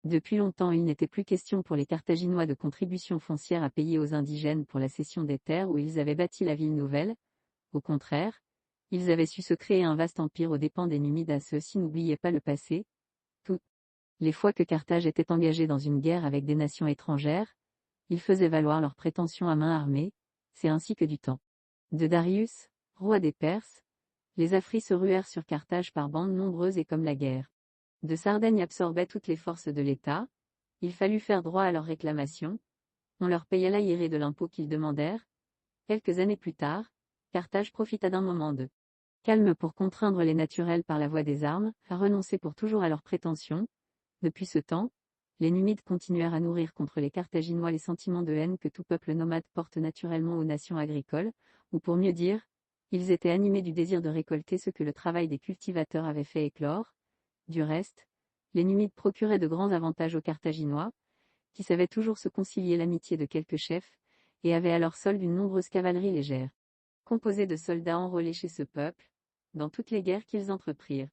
Depuis longtemps il n'était plus question pour les Carthaginois de contributions foncières à payer aux indigènes pour la cession des terres où ils avaient bâti la ville nouvelle. Au contraire, ils avaient su se créer un vaste empire aux dépens des Numides. Ceux-ci n'oubliaient pas le passé. Toutes les fois que Carthage était engagé dans une guerre avec des nations étrangères, ils faisaient valoir leurs prétentions à main armée. C'est ainsi que du temps de Darius, roi des Perses, les Afris se ruèrent sur Carthage par bandes nombreuses et comme la guerre de Sardaigne absorbait toutes les forces de l'État, il fallut faire droit à leurs réclamations. On leur paya l'arriéré de l'impôt qu'ils demandèrent. Quelques années plus tard, Carthage profita d'un moment de calme pour contraindre les naturels par la voie des armes à renoncer pour toujours à leurs prétentions. Depuis ce temps, les Numides continuèrent à nourrir contre les Carthaginois les sentiments de haine que tout peuple nomade porte naturellement aux nations agricoles, ou pour mieux dire, ils étaient animés du désir de récolter ce que le travail des cultivateurs avait fait éclore. Du reste, les Numides procuraient de grands avantages aux Carthaginois, qui savaient toujours se concilier l'amitié de quelques chefs, et avaient à leur solde une nombreuse cavalerie légère, composée de soldats enrôlés chez ce peuple, dans toutes les guerres qu'ils entreprirent.